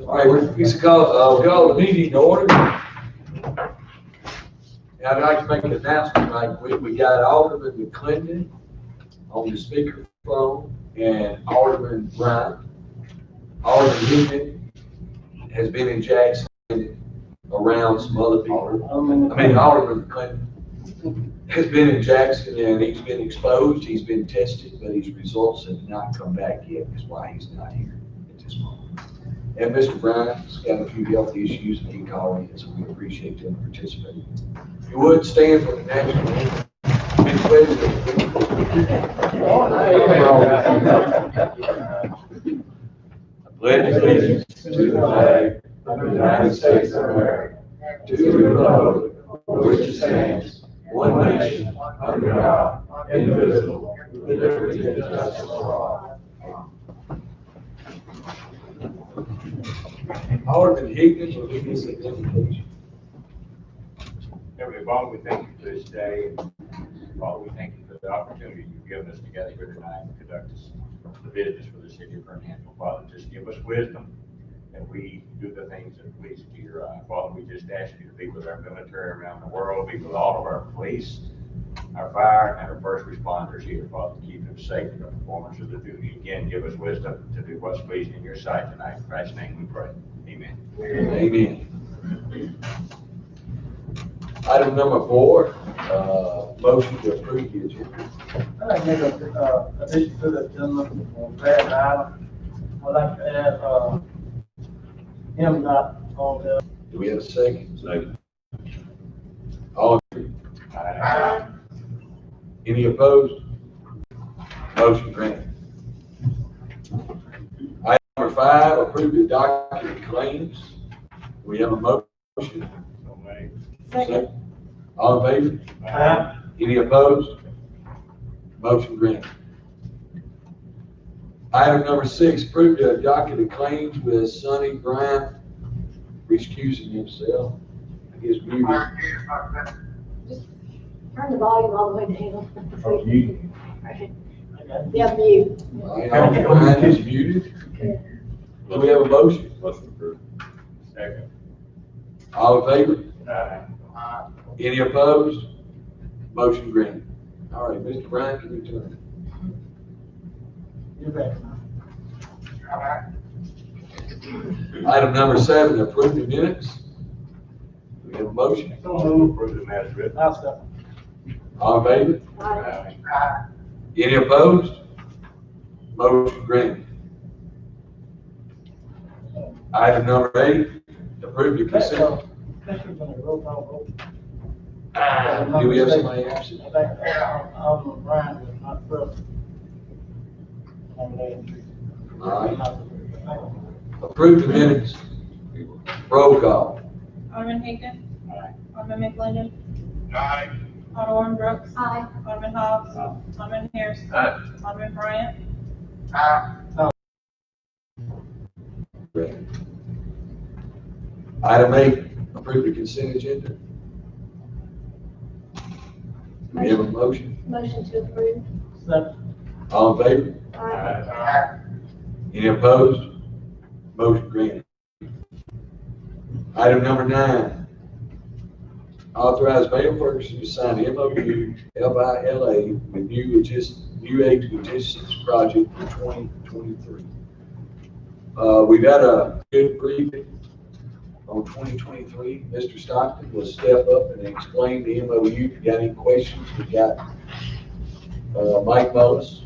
All right, we're going to call the meeting to order. And I'd like to make an announcement. Like we got Alderman McClendon on the speakerphone and Alderman Bryant. Alderman Hickman has been in Jackson around some other people. Alderman McClendon has been in Jackson and he's been exposed. He's been tested, but his results have not come back yet. That's why he's not here at this moment. And Mr. Bryant's got a few health issues and he called in, so we appreciate them participating. If you would stand for the national anthem. I pledge allegiance to the flag of the United States of America, to the republic for which it stands, one nation, under God, indivisible, with liberty and justice for all. Alderman Higgins will give us an invitation. Heavenly Father, we thank you for this day. Father, we thank you for the opportunity you've given us to gather here tonight and conduct the business for the city of Fernandville. Father, just give us wisdom that we do the things that please to your eye. Father, we just ask you to be with our military around the world, be with all of our police, our fire, and our first responders here. Father, keep them safe in the performance of the duty. Again, give us wisdom to do what's pleasing in your sight tonight. In Christ's name we pray. Amen. Amen. Item number 4, motion to approve the agenda. I'd like to make a addition to the agenda on that item. I'd like to add, him not on there. Do we have a second? Second. All in favor? Any opposed? Motion granted. Item number 5, approve the document claims. We have a motion. Second. All in favor? Any opposed? Motion granted. Item number 6, approve the docket claims with Sonny Bryant recusing himself. I guess muted. Just turn the volume all the way down. Oh, mute. Yeah, mute. Alderman Bryant is muted. Do we have a motion? Second. All in favor? Any opposed? Motion granted. All right, Mr. Bryant, can you turn? You're back. Item number 7, approve the minutes. Do we have a motion? Approve the matter written. I'll stop. All in favor? Any opposed? Motion granted. Item number 8, approve the consent. That should have been a roll call vote. Do we have somebody absent? I think Alderman Bryant was not present. On that entry. All right. Approve the minutes. Roll call. Alderman Higgins. Aye. Alderman McClendon. Aye. Alderman Brooks. Aye. Alderman Hobbs. Alderman Harris. Aye. Alderman Bryant. Item 8, approve the consent agenda. Do we have a motion? Motion to approve. Second. All in favor? Aye. Any opposed? Motion granted. Item number 9, authorize Mayor Ferguson to sign MOU LILA with New Age Logistics Project for 2023. We've had a good briefing on 2023. Mr. Stockton will step up and explain the MOU. If you got any questions, we got Mike Mullis,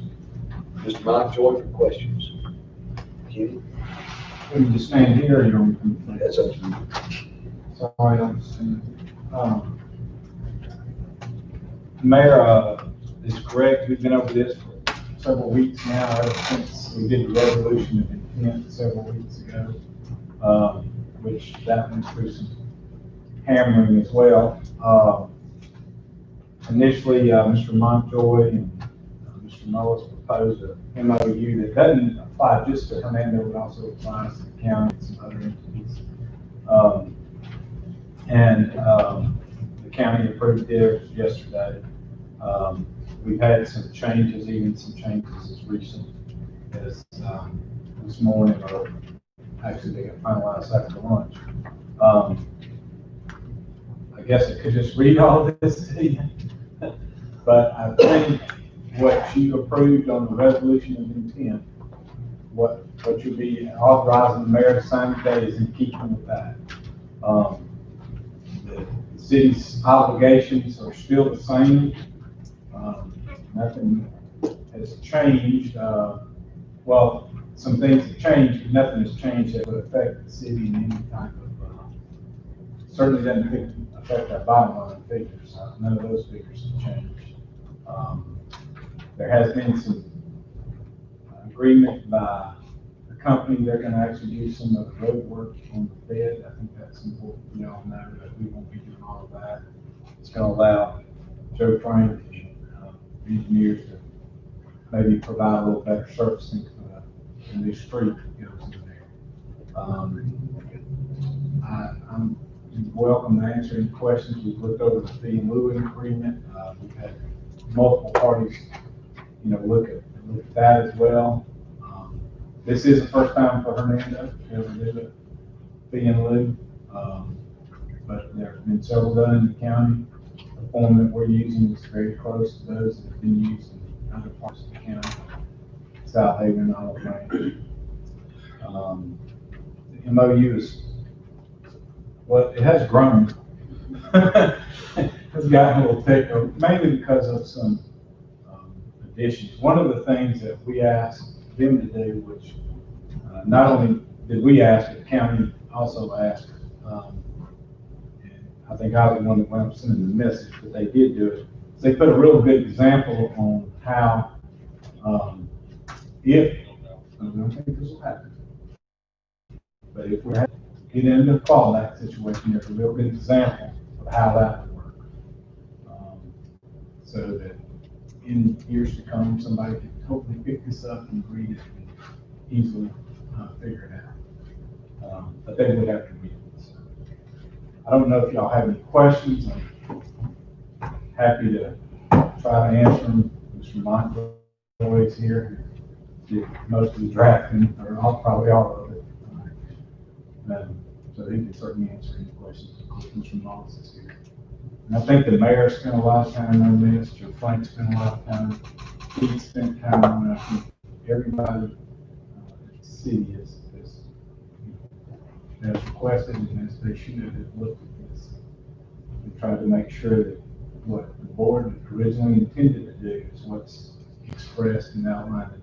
Mr. Mike Joy for questions. Kenny? We can just stand here, or you don't. That's up to you. Sorry, I'm standing. Mayor is correct. We've been over this for several weeks now, ever since we did the resolution of intent several weeks ago, which that went through some hammering as well. Initially, Mr. Montjoy and Mr. Mullis proposed a MOU that doesn't apply just to Hernando, but also applies to the county and some other entities. The county approved theirs yesterday. We we've had some changes, even some changes as recent as this morning, or actually they got finalized after lunch. I guess I could just read all this to you, but I think what you approved on the resolution of intent, what you'll be authorizing the mayor to sign today is in keeping with that. The city's obligations are still the same. Nothing has changed. Well, some things have changed, but nothing has changed that would affect the city in any type of, certainly doesn't affect our bottom line figures. None of those figures have changed. There has been some agreement by the company, they're gonna actually do some of the road work on the bed. I think that's important, you all know that we won't be doing all of that. It's gonna allow Joe Frank and engineers to maybe provide a little better servicing for the new street that goes in there. I'm welcome to answer any questions. We've looked over the fee and lieu agreement. We've had multiple parties, look at that as well. This is the first time for Hernando to ever do it, fee and lieu. But there have been several done in the county. The form that we're using is very close to those that have been used in other parts of the county, South Haven, Olive Branch. The MOU is, well, it has grown. It's gotten a little thicker, mainly because of some additions. One of the things that we asked them to do, which not only did we ask, but the county also asked, and I think I was the one that went up sending the message, but they did do it. They put a real good example on how, if, I don't think this will happen, but if we get into a fallback situation, there's a real good example of how that would work. So that in years to come, somebody can hopefully pick this up and read it and easily figure it out. But they would have to read it. So I don't know if y'all have any questions. I'm happy to try to answer them. Mr. Montoya is here, who did most of the drafting, or probably all of it. So he can certainly answer any questions. Of course, Mr. Moss is here. And I think the mayor spent a lot of time on this. Joe Frank spent a lot of time. He spent time on it. I think everybody at the city has requested, and as they should have looked at this and tried to make sure that what the board originally intended to do is what's expressed and outlined in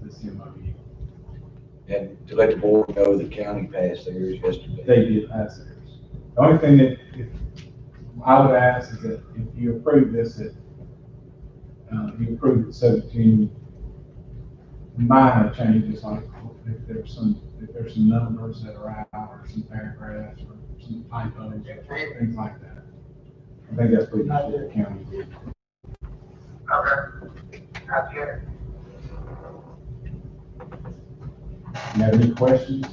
this MOU. And to let the board know, the county passed theirs yesterday. They did pass theirs. The only thing that I would ask is that if you approve this, that you approve it 17 minor changes, like if there's some numbers that are out, or some paragraphs, or some typos, or things like that. I think that's pretty much what the county did. Okay. Gotcha. You have any questions?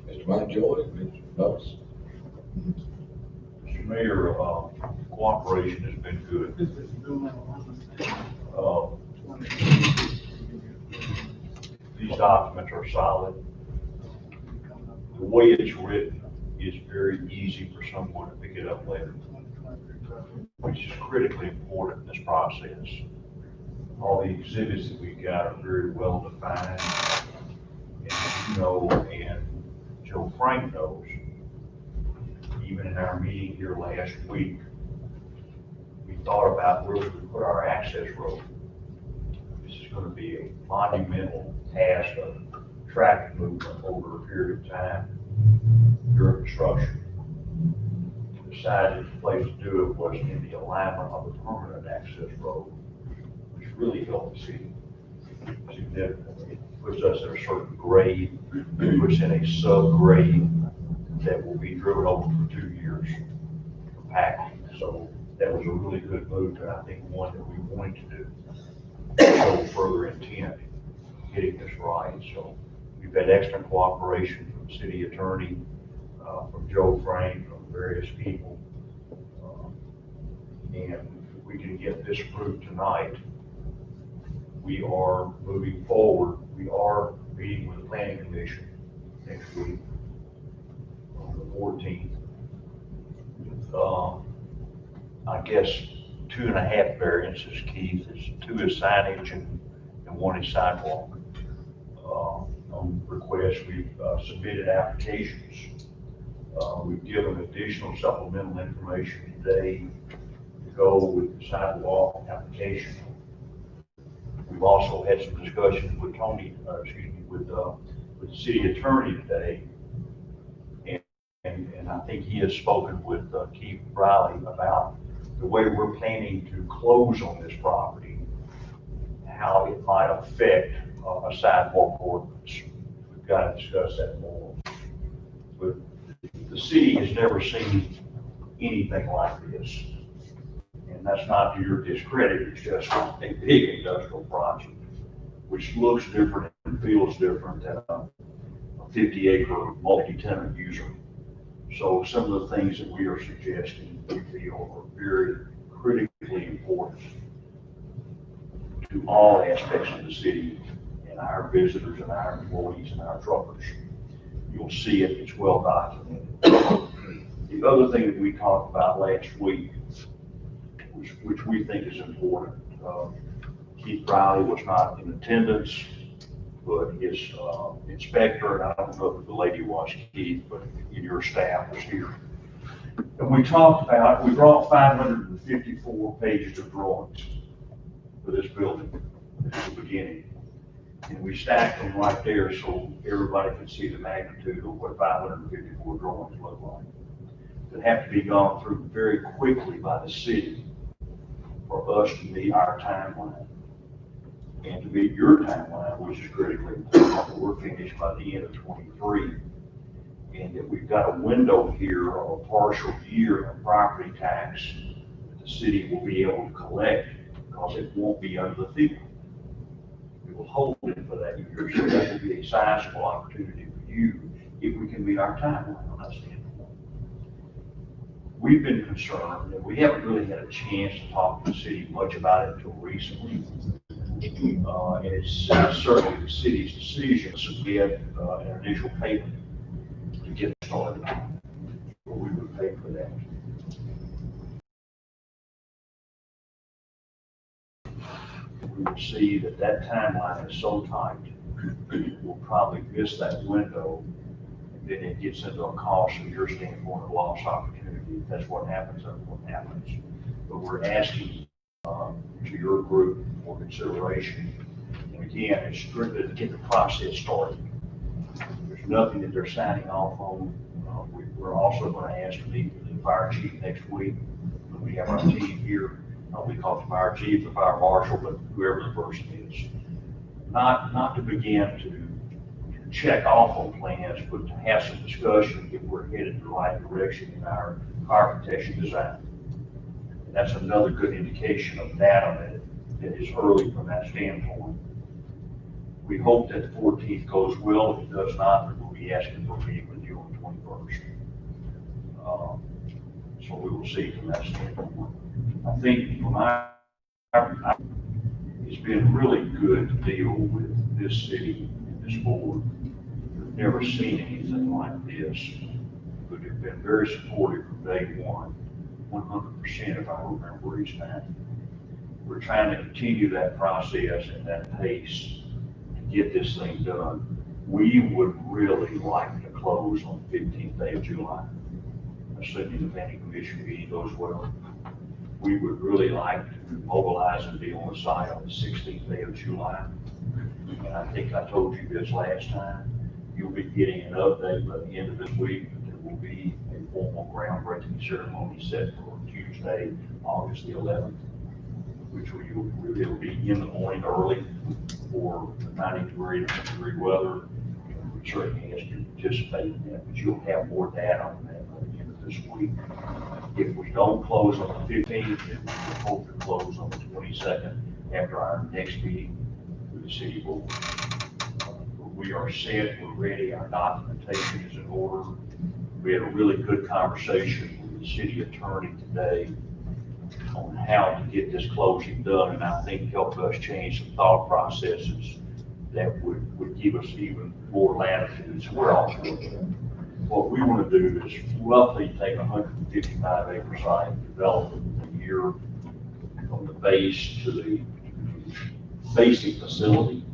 Mr. Montjoy, Mr. Boss. Mr. Mayor, cooperation has been good. These documents are solid. The way it's written is very easy for someone to pick it up later, which is critically important in this process. All the exhibits that we got are very well defined, and and Joe Frank knows, even in our meeting here last week, we thought about where we would put our access road. This is going to be a monumental task of traffic movement over a period of time during construction. We decided the place to do it was in the alignment of the permanent access road, which really helped the city significantly. It puts us at a certain grade, puts in a sub-grade that will be driven over for 2 years for packing. So that was a really good move, and I think one that we wanted to do. So further intent getting this right. So we've had excellent cooperation from the city attorney, from Joe Frank, from various people. we get this approved tonight, we are moving forward. We are meeting with the planning commission next week on the 14th. I guess 2.5 variances, Keith, is 2 is signage and 1 is sidewalk. On request, we've submitted applications. We've given additional supplemental information today to go with the sidewalk application. We've also had some discussions with Tony, with the city attorney today. And I think he has spoken with Keith Riley about the way we're planning to close on this property, how it might affect a sidewalk ordinance. We've got to discuss that more. But the city has never seen anything like this. And that's not to your discredit, it's just a big industrial project, which looks different and feels different than a 50-acre multi-tenant user. So some of the things that we are suggesting, we feel are very critically important to all aspects of the city and our visitors and our employees and our truckers. You'll see it, it's well documented. The other thing that we talked about last week, which we think is important, Keith Riley was not in attendance, but his inspector, and I don't know if the lady was Keith, but your staff was here. And we talked about, we brought 554 pages of drawings for this building at the beginning. And we stacked them right there so everybody could see the magnitude of what 554 drawings look like. That have to be gone through very quickly by the city for us to meet our timeline. And to meet your timeline, which is critically important, we're finished by the end of 23. And that we've got a window here of a partial year of property tax that the city will be able to collect because it won't be under the field. We will hold it for that year, so that will be a sizable opportunity for you if we can meet our timeline on that standpoint. We've been concerned, and we haven't really had a chance to talk to the city much about it until recently. And it's certainly the city's decision to submit an initial payment to get started. But we would pay for that. We will see that that timeline is so tight, we'll probably miss that window, and then it gets into a cost from your standpoint, a lost opportunity. If that's what happens, that's what happens. But we're asking to your group for consideration. And again, it's strictly to get the process started. There's nothing that they're signing off on. We're also going to ask to meet with the fire chief next week when we have our team here. We call the fire chief, the fire marshal, but whoever the person is. Not to begin to check off on plans, but to have some discussion if we're headed in the right direction in our fire protection design. And that's another good indication of data that is early from that standpoint. We hope that the 14th goes well. If it does not, then we'll be asking for a meeting with you on the 21st. So we will see from that standpoint. I think from it's been really good to deal with this city and this board. We've never seen anything like this, but they've been very supportive from day one, 100% if I remember each time. We're trying to continue that process and that pace to get this thing done. We would really like to close on the 15th day of July, assuming the planning commission meeting goes well. We would really like to mobilize and be on the site on the 16th day of July. And I think I told you this last time. You'll be getting an update by the end of this week. There will be a formal groundbreaking ceremony set for Tuesday, August the 11th, which it'll be in the morning early for 90-degree weather. We certainly ask you to participate in that, but you'll have more data on that by the end of this week. If we don't close on the 15th, then we hope to close on the 22nd after our next meeting with the city board. We are set, we're ready, our documentation is in order. We had a really good conversation with the city attorney today on how to get this closing done, and I think help us change some thought processes that would give us even more latitude. So we're all for it. What we want to do is roughly take a 155-acre site, develop it in a year from the base to the basic facility,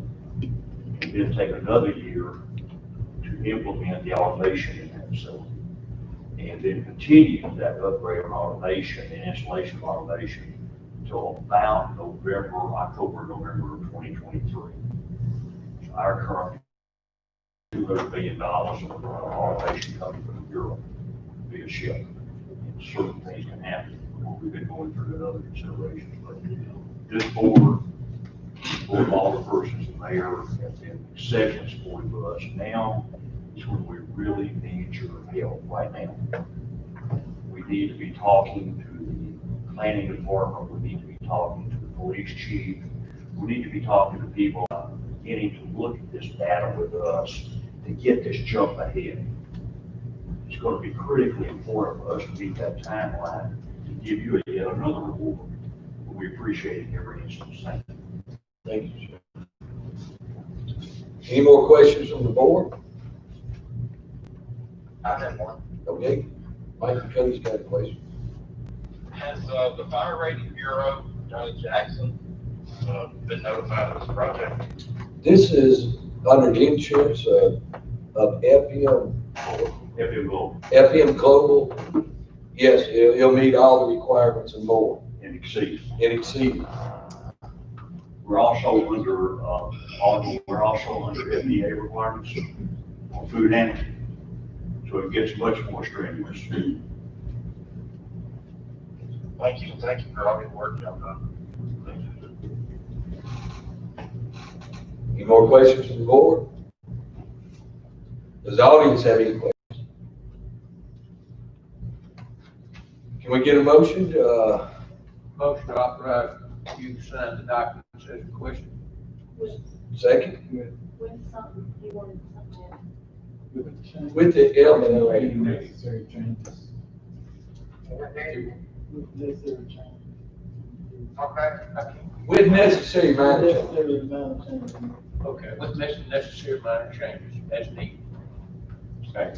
and then take another year to implement the automation in that facility. And then continue that upgrade on automation and installation of automation until about October, November of 2023. Our current $200 billion of automation coming from Europe via ship. And certain things can happen. We've been going through that other considerations, but this board of Alderpersons and mayor have been exceptionally supportive of us. Now is when we really need your help right now. We need to be talking to the planning department. We need to be talking to the police chief. We need to be talking to people beginning to look at this data with us to get this jump ahead. It's going to be critically important for us to meet that timeline to give you yet another reward. But we appreciate it in every instance. Thank you. Thank you, sir. Any more questions from the board? I have one. Okay. Mike McCuddy's got a question. Has the Fire Rating Bureau, Johnny Jackson, been notified of this project? This is under the insurance of FM Global. Yes, he'll meet all the requirements and more. And exceed. And exceed. We're also under FDA requirements on food animal, so it gets much more strenuous. Thank you for all your work y'all done. Any more questions from the board? Does the audience have any questions? Can we get a motion to, Motion to authorize you to sign the documents as requested. second? With something, he wanted something. With the LMA. Necessary changes. Okay. With necessary minor changes. Okay, with necessary minor changes as needed. Okay.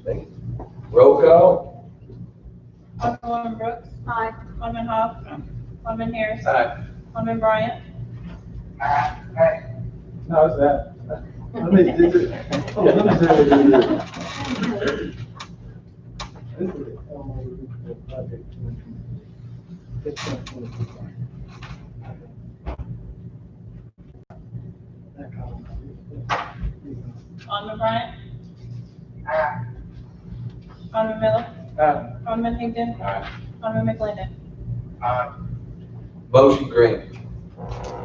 Thank you. Roll call? Alderman Brooks. Aye. Alderman Hobbs. Alderman Harris. Aye. Alderman Bryant. No, it's that. Let me do this. Let me do this. This is the project. Alderman Bryant. Alderman Miller. Alderman Higdon. Alderman McGlinnan. Motion granted.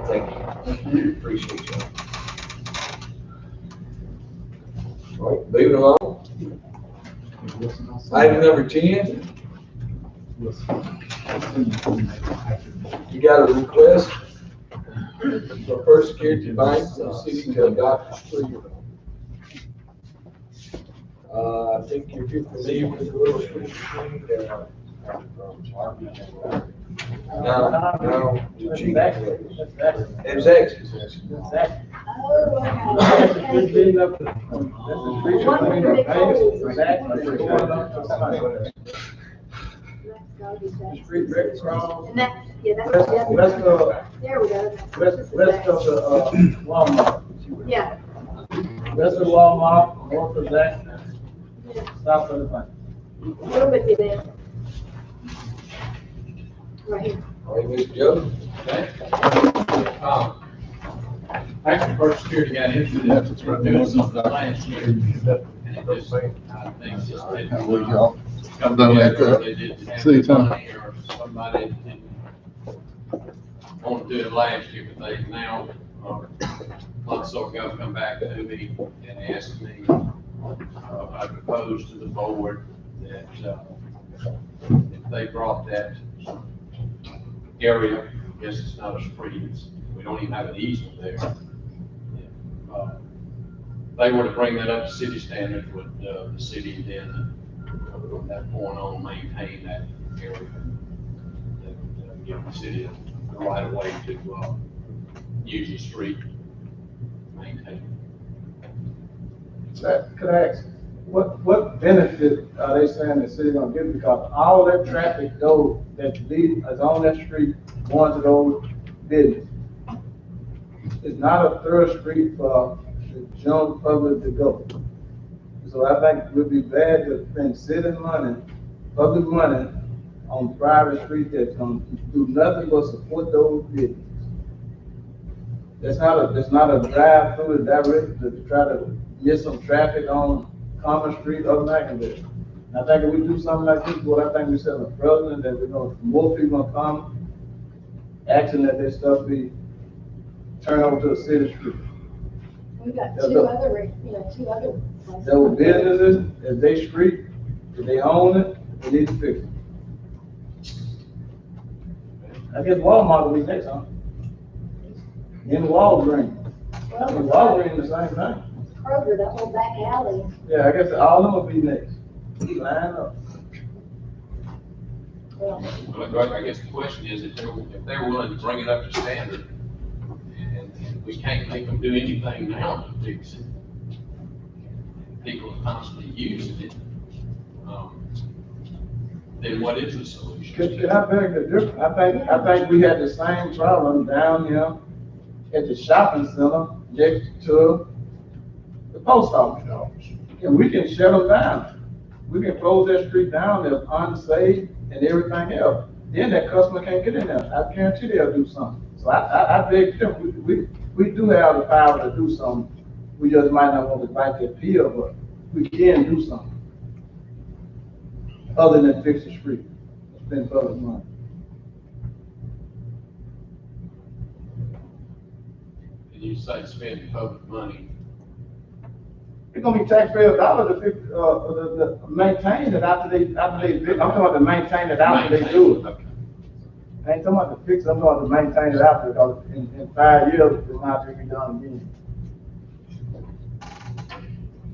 Thank you. Appreciate you. All right, moving along. Item number 10. You got a request for First Security Bank for the city to adopt a street. I think if you're familiar with the little street between there. No, the chief. It's exit. Oh, okay. Street very strong. And that, yeah, that's, West of, there we go. west of the, Walmart. Yeah. West of Walmart, north of that, south of the bank. A little bit there. Right here. All right, Mr. Joe. Actually, First Security got into this, it's doing something last year. And it just, I think, just didn't. I'm done with that. They didn't have See you, the Tom. money, or somebody didn't want to do it last year, but they now, months ago, come back to me and asked me, I proposed to the board that, if they brought that area, I guess it's not a street, we don't even have an easement there. They were to bring that up to city standards, would the city then, from that point on, maintain that area? give the city the right of way to, use the street, maintain. Could I ask, what benefit are they saying the city gonna give? Because all that traffic though that is on that street going to those businesses. It's not a third street for the general public to go. So I think it would be bad to spend city money, public money on private street that's gonna do nothing but support those businesses. That's not a drive through the direct to try to get some traffic on Common Street or Mackinville. And I think if we do something like this, what I think we said the president, that we're gonna, more people gonna come, asking that this stuff be turned over to a city street. We got Yeah, two look. other, two other places. Those businesses, if they street, if they own it, they need to fix it. I guess Walmart will be next, huh? And Walgreens. And Walgreens the same thing. Kroger, that whole back alley. Yeah, I guess all of them will be next. Line up. Well, Well, I guess the question is, if they're willing to bring it up to standard, and we can't make them do anything now to fix it, people are constantly using it, then what is the solution? Can I beg the difference? I think we had the same problem down here at the shopping center next to the post office. And we can shut them down. We can close that street down, they're unsafe and everything else. Then that customer can't get in there. I guarantee they'll do something. So I beg them, we do have the power to do something. We just might not want to bite that pill, but we can do something. Other than fix the street, spend public money. And you say spend public money, It's gonna be taxpayer dollars to fix, to maintain it after they, I'm talking about to maintain it after they do it. Okay. I ain't talking about to fix it, I'm talking about to maintain it after, because in 5 years, it might be done again.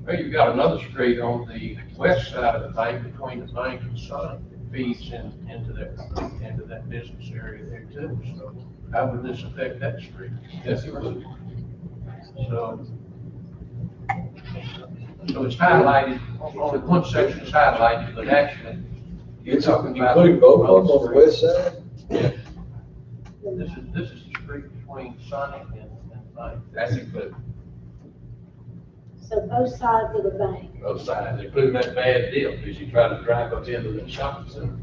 Well, you've got another street on the west side of the bank, between the bank and Summit, that feeds into that business area there too. So how would this affect that street? That's included. So it's highlighted, only one section is highlighted, but actually, you're talking about. Including both of them on the west side? Yeah, This is the street between Summit and Bank. that's included, so both sides of the bank. both sides, including that bad deal, because you try to drive up into the shopping center.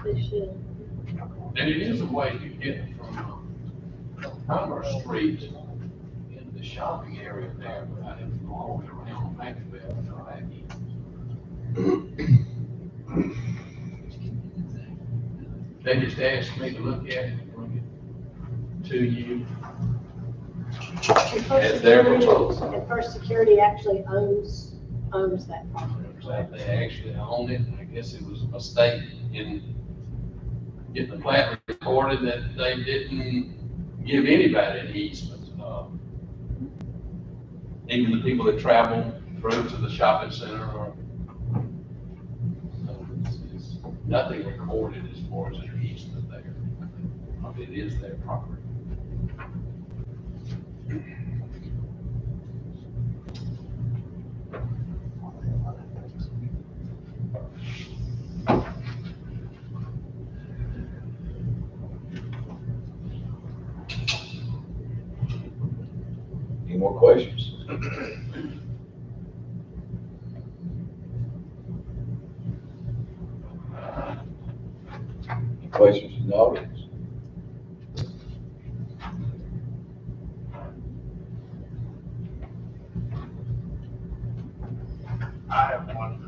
They should. And it is a way to get from Commerce Street into the shopping area there without having to go all the way around Maxwell and all that. They just asked me to look at it and bring it to you. And As their proposal. And First Security actually owns that property. Like they actually own it, and I guess it was a mistake in getting the plat recorded that they didn't give anybody an easement. Even the people that travel through to the shopping center or, it's nothing recorded as far as an easement there. I mean, it is their property. Any more questions? Any questions from the audience? I have one.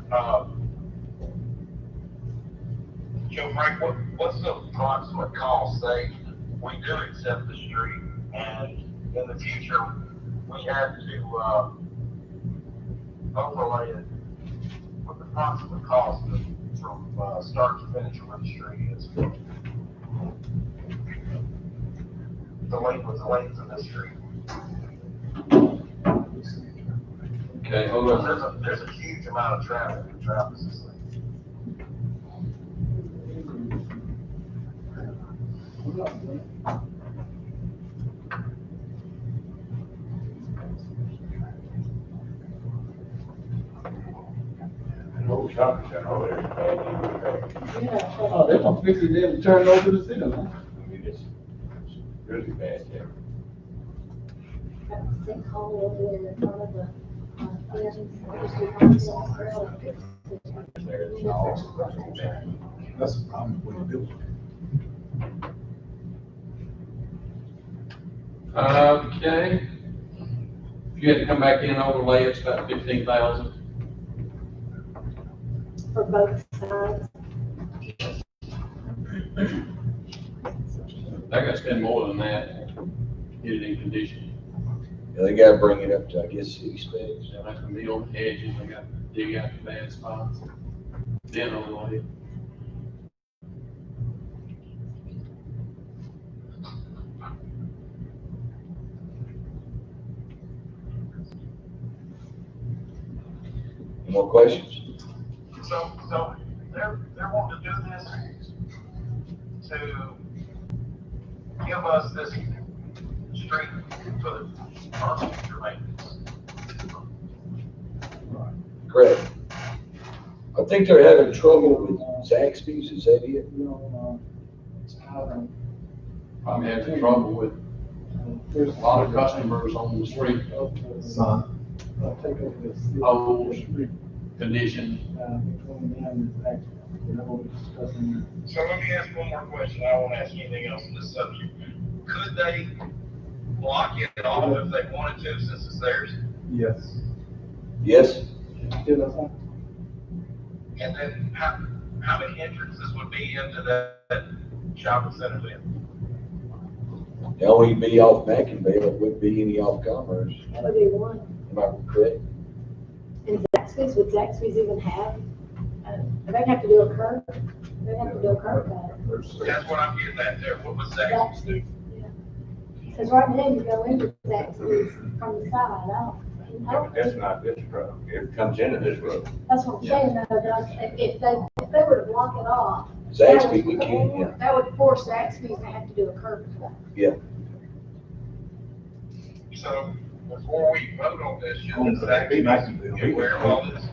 Joe Frank, what's the approximate cost, say, we do accept the street, and in the future, we have to, overlay it? What the approximate cost from, start to finish of the street is? The length of the street? Okay, hold on. There's a huge amount of traffic in Travis this thing. An old shopping center over there, Yeah. Oh, they're gonna fix it then, turn it over to the city, man. I mean, it's really bad there. Got a sinkhole over there in front of the, Friends, There's all. That's the problem with the building. Okay. If you had to come back in overlay, it's about 15,000. for both sides. I gotta spend more than that, to get it in condition. Yeah, they gotta bring it up to, I guess, city specs. And that's gonna be on the edges, I got to dig out the bad spots. Then overlay. Any more questions? So they're wanting to do this to give us this street for our future maintenance. Correct. I think they're having trouble with Zaxby's, is that it? Probably having trouble with a lot of customers on the street, Son. Take over this. holes, conditions. So let me ask one more question. I won't ask anything else on this subject. Could they block it off if they wanted to, since it's theirs? Yes. Yes? And then how many entrances would be into that shopping center then? The only be off Mackinville, it wouldn't be any off Commerce. That would be one. Am I correct? And Zaxby's, would Zaxby's even have, they'd have to do a curb, they'd have to do a curb cut. That's what I'm getting at there. What was that? Yeah. Because right now you go into Zaxby's from the side, I don't, That's not this road. It comes into this road. that's what I'm saying, though, that if they were to block it off. Zaxby, we can, yeah. That would force Zaxby's to have to do a curb cut. Yeah. So before we vote on this, should the Zaxby's be aware of all this?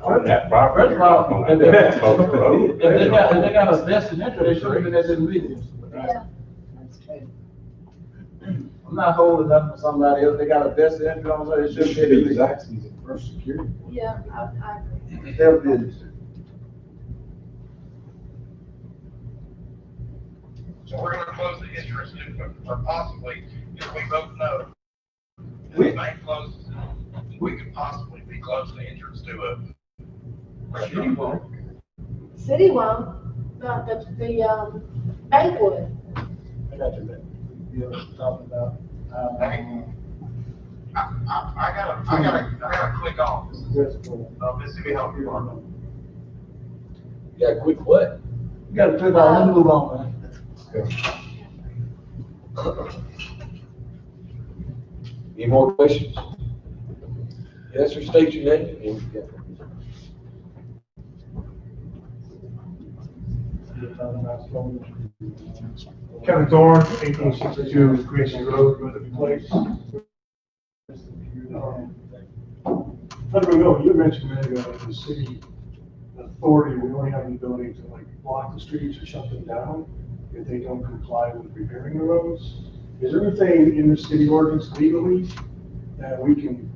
On that property. First of all, On that folks road. If they got a vested interest, they should have been at the meetings. Yeah, that's true. I'm not holding up for somebody else, they got a vested interest on it, it It should should be be the Zaxby's at first security. Yeah, I agree. their business. So we're gonna close the entrance to, or possibly, if we vote no, if We- the bank closes, we could possibly be closing the entrance to a restaurant. City won't, but the bank would. I got you, man. You're talking about, I gotta click on Mississippi Health Department. You got quick what? You gotta click on, let's move on, man. Any more questions? Yes, sir, state your name. Kevin Thorne, 1862 Gracie Road, Rutherford Place. Alderman Miller, you mentioned that the city authority will only have the ability to like block the streets or shut them down if they don't comply with repairing the roads. Is there anything in the city ordinance legally that we can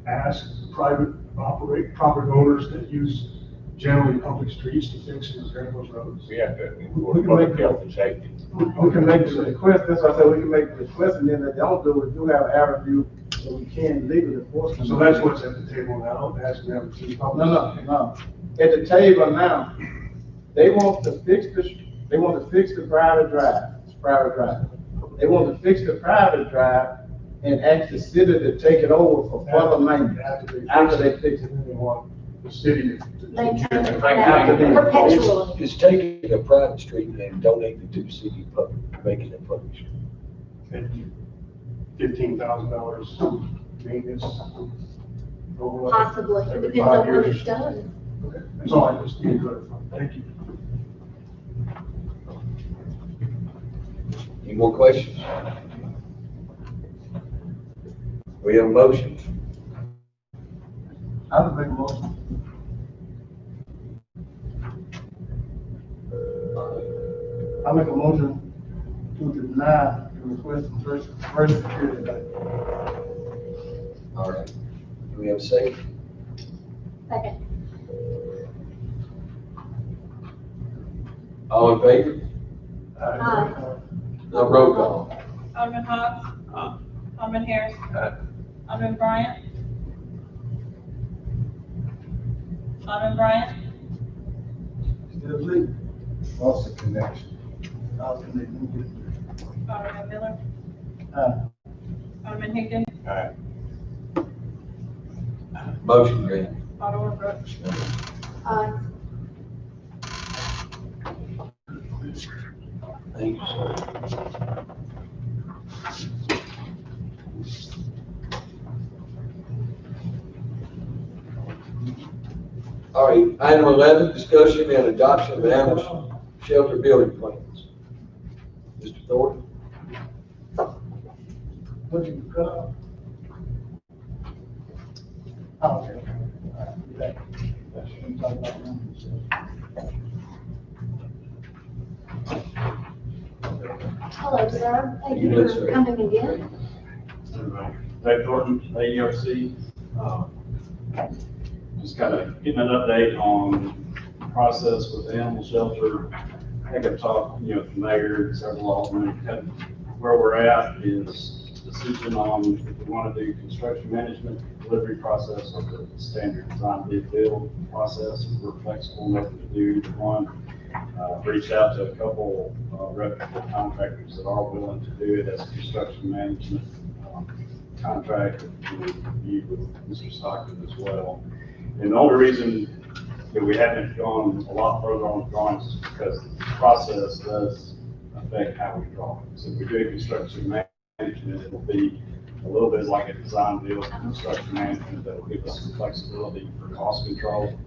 ask private property owners that use generally public streets to fix and repair those roads? We have to, We can public make- health and safety. We can make the request, that's why I said we can make the request, and then if they don't do it, you have our review, so we can legally enforce them. So that's what's at the table now, asking them to. No. At the table now, they want to fix the private drive, it's private drive. They want to fix the private drive and ask the city to take it over for further maintenance after they fix it. They want the city to. Maintain it After they- perpetually. It's taking a private street and donating it to the city public, making it public. $15,000 maintenance. over Possibly, it every depends 5 on what years. it's done. Okay, that's all I just need to clarify. Thank you. Any more questions? We have a motion. I would make a motion. I make a motion to deny the request from first security bank. All right. Do we have a second? Second. All in favor? Aye. No, roll call. Alderman Hobbs. Alderman Harris. Alderman Bryant. Alderman Bryant. Still sleep. What's the connection? I'll connect them. Alderman Miller. Aye. Alderman Higdon. Motion granted. Alderman Brooks. Aye. Thank you, sir. All right, item 11, discussion and adoption of animal shelter building plans. Mr. Thornton? What you cut off? Oh, okay. All right, that's what I'm talking about now. Hello, sir. Thank You you bet, for sir. coming again. Dave Thornton, AERC. Just kind of getting an update on the process with the animal shelter. I think I've talked, with the mayor and several aldermen. Kind of where we're at is decision on if we want to do construction management, delivery process, or the standard design bid build process. We're flexible enough to do either one. Reached out to a couple reputable contractors that are willing to do it as a construction management contract, reviewed with Mr. Stockton as well. And the only reason that we haven't gone a lot further on the drawings is because the process does affect how we draw. So if we do construction management, it will be a little bit like a design build construction management that will give us some flexibility for cost control.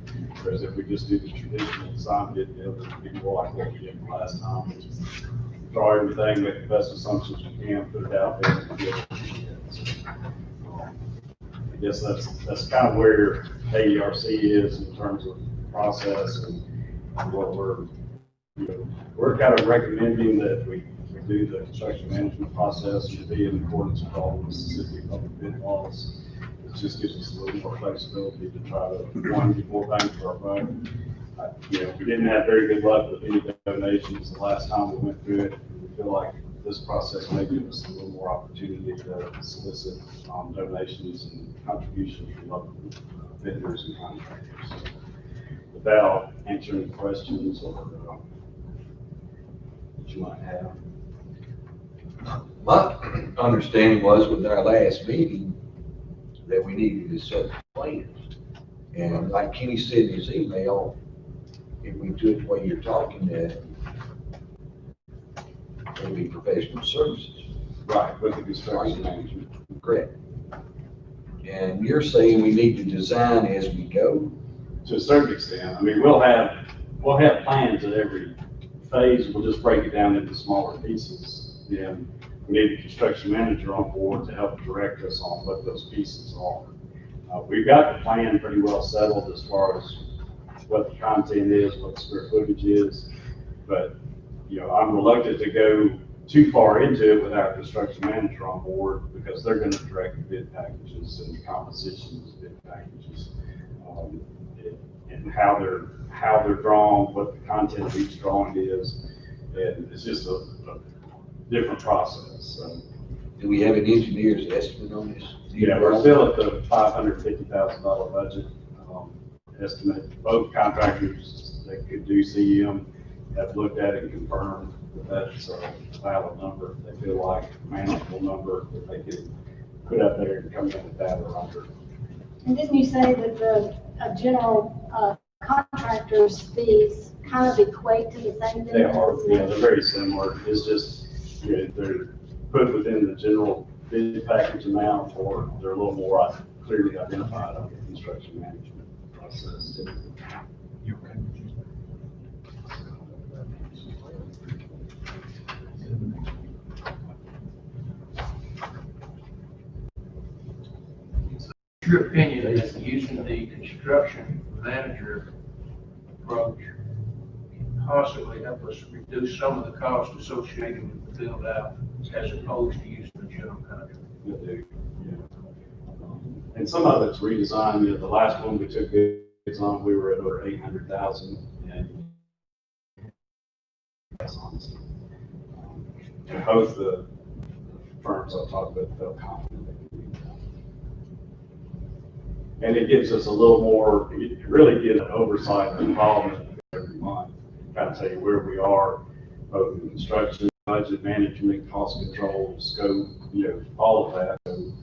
Whereas if we just do the traditional design bid build, it would be more like what we did last time, which is draw everything, make the best assumptions we can, put it out there. And get it. I guess that's kind of where AERC is in terms of process and what we're kind of recommending that we do the construction management process and be in accordance with all the Mississippi public bid laws. It just gives us a little more flexibility to try to, one, get more bang for our buck. We didn't have very good luck with any donations the last time we went through it. We feel like this process may give us a little more opportunity to solicit donations and contributions from local vendors and contractors. So without answering questions or that you might have. My understanding was with our last meeting that we needed to set plans. And like Kenny said in his email, if we do it the way you're talking, that it'll be professional services. Right, with the construction management. Correct. And you're saying we need to design as we go? To a certain extent. I mean, we'll have plans at every phase. We'll just break it down into smaller pieces. And we need a construction manager on board to help direct us on what those pieces are. We've got the plan pretty well settled as far as what the content is, what the square footage is. But, I'm reluctant to go too far into it without a construction manager on board because they're going to direct the bid packages and the compositions of bid packages. And how they're drawn, what the content of each drawing is. And it's just a different process. So, Do we have an engineer's estimate on this? yeah, we're still at the $550,000 budget estimate. Both contractors that could do CM have looked at it and confirmed that that's a valid number. They feel like a manageable number that they could put up there and come in at that or under. And didn't you say that the general contractors' fees kind of equate to the same thing? They are, they're very similar. It's just, they're put within the general bid package amount, or they're a little more clearly identified on the construction management process. Your opinion that using the construction manager approach can possibly help us reduce some of the costs associated with the build out as opposed to using the general contractor? And some of it's redesigned. The last one we took bids on, we were at over 800,000, and both the firms I talked with felt confident they could do that. And it gives us a little more, it really gives an oversight and involvement every month, kind of tell you where we are, both in construction, budget management, cost control, scope, all of that. So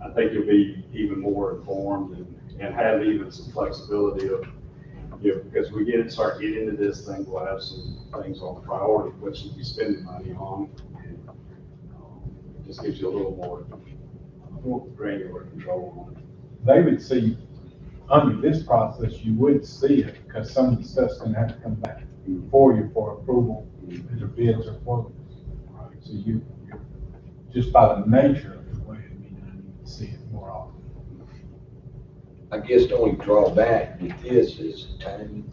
I think you'll be even more informed and have even some flexibility of, because we start getting into this thing, we'll have some things on priority, what should we spend money on? And, it just gives you a little more granular control on it. They would see, under this process, you would see it, because some of the stuff's gonna have to come back for you for approval, if the bids are closed. So you, just by the nature of the way it be done, you would see it more often. I guess the only drawback with this is timing.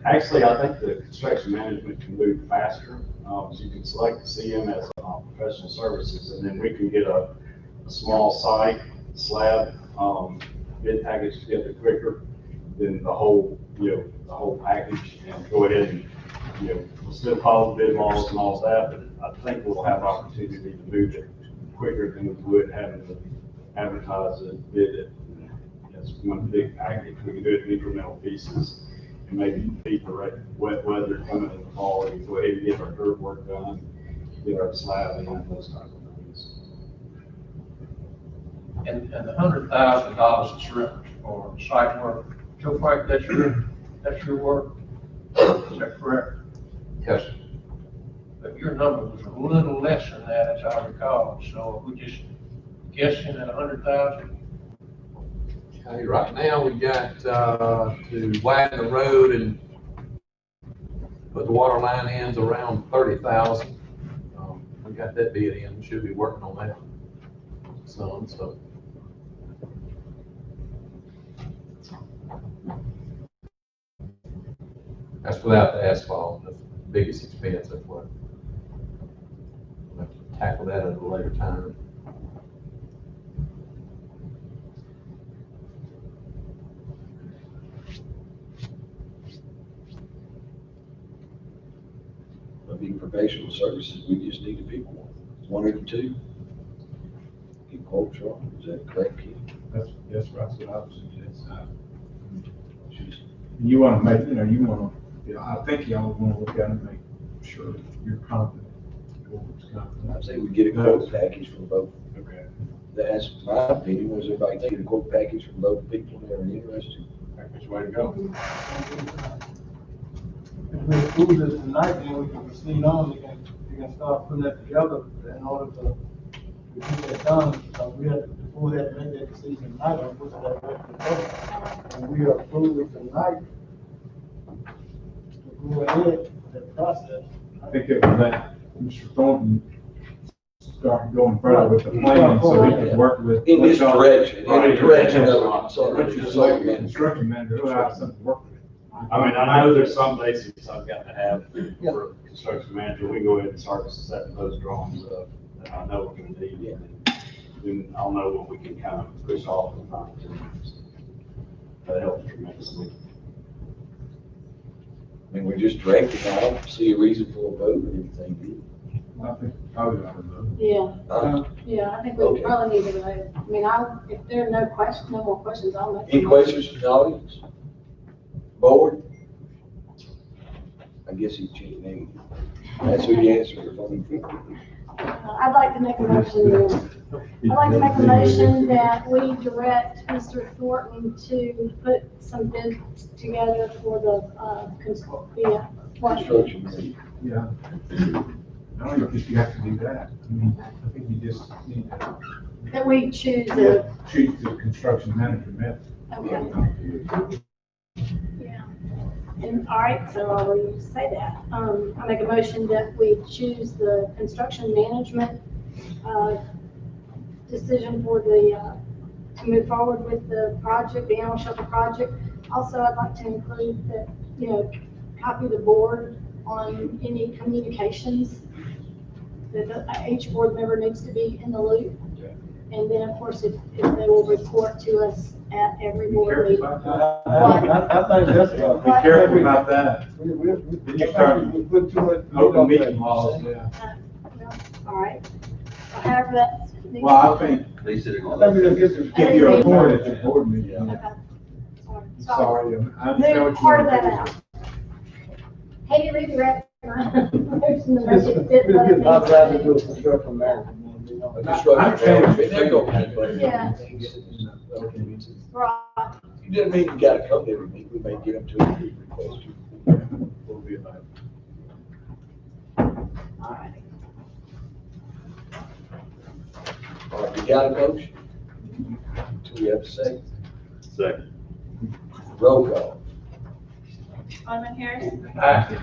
Actually, I think the construction management can move faster. So you can select the CM as professional services, and then we can get a small site slab bid package together quicker than the whole, the whole package, and go ahead and, we'll still follow the bid laws and all that, but I think we'll have opportunity to move it quicker than we would having to advertise it, bid it. That's one big package. We can do it in incremental pieces, and maybe beat the wet weather coming in the fall. We can go ahead and get our dirt work done, get our slab and those types of things. And the $100,000 that's referenced for site work, Joe Frank, that's your work? Is that correct? Yes. But your number was a little less than that, as I recall, so we just guessing at 100,000? Okay, right now we got, to widen the road and put the water line ends around 30,000. We got that bid in, we should be working on that some, so. That's without the asphalt, the biggest expense, that's what. We'll have to tackle that at a later time. Being professional services, we just need to pick one of the two. Get quotes wrong, is that correct, Keith? That's what I would suggest. You wanna make, I think y'all wanna look at it and make sure that you're confident. I'd say we get a quote package from both. Okay. That's my opinion, was everybody taking a quote package from both people that are interested? That's the way to go. If we approve this tonight, then we can proceed on, you can start putting that together in order to get that done. We have to, before we have to make that decision tonight, on which that way to go. And we approve it tonight to go ahead with that process. I think it would let Mr. Thornton start going further with the plan, so he can work with. In this direction, in the direction of the construction manager, who has something to work with. I mean, I know there's some basics I've got to have for a construction manager. We can go ahead and start setting those drawings up that I know we're gonna need. And then I'll know what we can kind of push off and find to. That helps tremendously. I mean, we're just directing, I don't see a reason for a vote or anything. I think probably ought to vote. Yeah, yeah, I think we Okay. probably need to vote. I mean, if there are no more questions, I'll make. Any questions from the audience? Board? I guess he's cheating. That's who you answer your phone for. I'd like to make a motion, that we direct Mr. Thornton to put some bids together for the Construction. Yeah. I don't know if you have to do that. I mean, I think you just need to That we choose a, choose the construction manager method. okay, yeah. And, all right, so I will say that. I make a motion that we choose the construction management, decision for the, to move forward with the project, the animal shelter project. Also, I'd like to include that, copy the board on any communications that each board member needs to be in the loop. And then, of course, if they will report to us at every Be board careful meeting. about that. I think that's a. Be careful about that. We You start- we put too much. Open meeting laws, yeah. All right. So however that's. Well, I think, I think we just get to. give your report at the board meeting. Okay. Sorry, I Move understand what you part of want that to out. Hey, redirect my motion to make Just it fit what it get authorized to do a needs to construction manager. I've changed. Yeah. Right. You didn't mean you gotta come every week, we may get them to a request. Will be about. All right. All right, we got a motion? Do we have a second? Second. Roll call. Alderman Harris. Aye.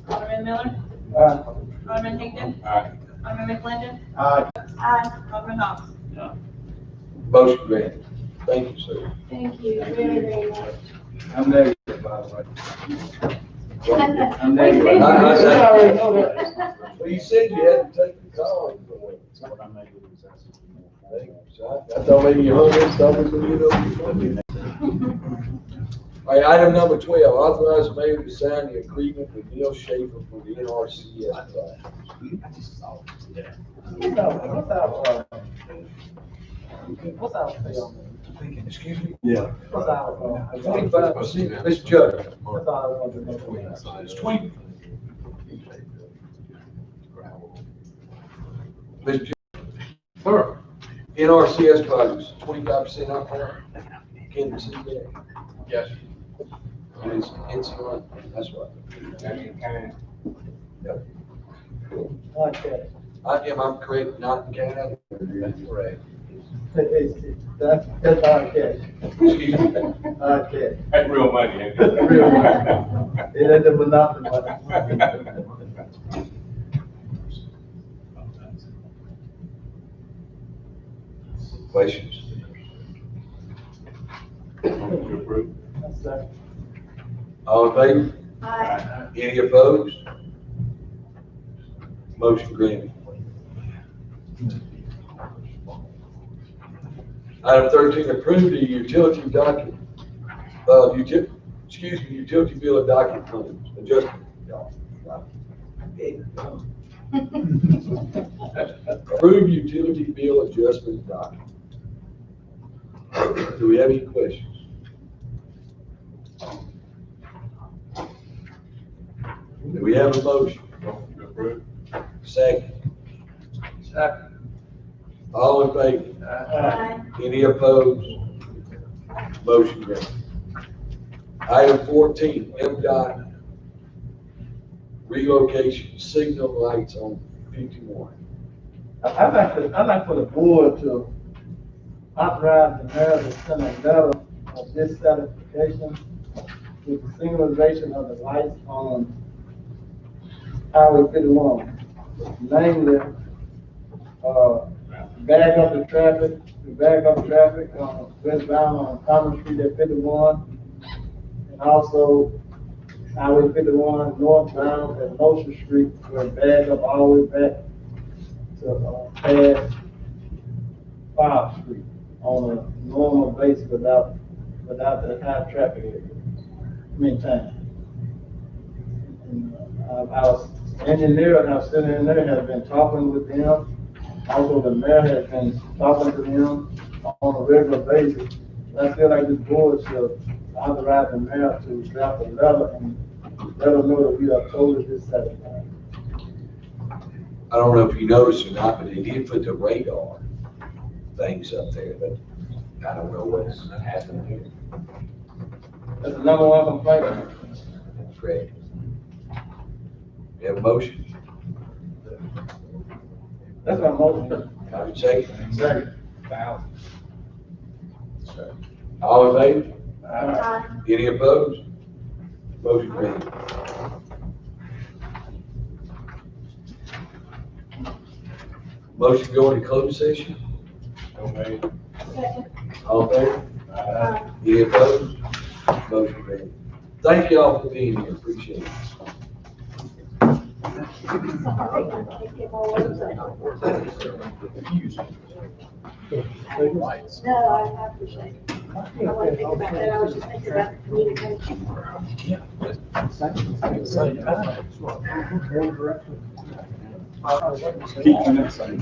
Alderman Miller. Aye. Alderman Higdon. Aye. Alderman McClendon. Aye. Aye. Alderman Hobbs. Motion granted. Thank you, sir. Thank you very, very much. I'm negative, by the way. I'm We negative. did. I already know that. Well, you said you had to take the call. What I'm negative is asking for more. Thank you. So I thought maybe you hung this over to you. All right, item number 12, authorize the mayor to sign the agreement with Neil Schaefer for the NRCS project. What's our pay on that? Excuse me? Yeah. What's our, 25%, Ms. Judd. that's all I wanted to know. It's 20. Ms. Judd. Sir. NRCS projects, 25% up there. Can you see that? Yes. It's right, that's right. Yep. Okay. I'm correct, not in Canada. That's correct. That's our cash. Excuse me. Our cash. That's real money, ain't Real money. It ain't the monopoly money. Questions? That's right. All in favor? Aye. Any opposed? Motion granted. Item 13, approve the utility document, utility bill of document claims, adjustment. Approve utility bill adjustment document. Do we have any questions? Do we have a motion? Second. All in favor? Aye. Any opposed? Motion granted. Item 14, MDOT relocation signal lights on 51. I'd like for the board to authorize the mayor to send a letter of dissatisfaction with the signalization of the lights on Highway 51. Namely, back up the traffic, westbound on Common Street at 51, and also Highway 51 northbound at Motion Street, where back up all the way back to past 5th Street on a normal basis without the high traffic area. Time. And, our engineer, our city engineer has been talking with them. Also, the mayor has been talking to them on a regular basis. I feel like this board should authorize the mayor to draft a letter and let them know that we are totally dissatisfied. I don't know if you noticed or not, but they did put the radar things up there, but I don't know what's happening here. That's the number one complaint. Fred. We have a motion. That's my motion. Have a second. Second. All in favor? Aye. Any opposed? Motion carried. Motion going to closed session? Second. All in favor? Aye. Any opposed? Motion carried. Thank y'all for being here, appreciate it. Sorry, I can't get my words out. No, I appreciate it. I wasn't thinking about that, I was just thinking about the communication. Keep your next thing.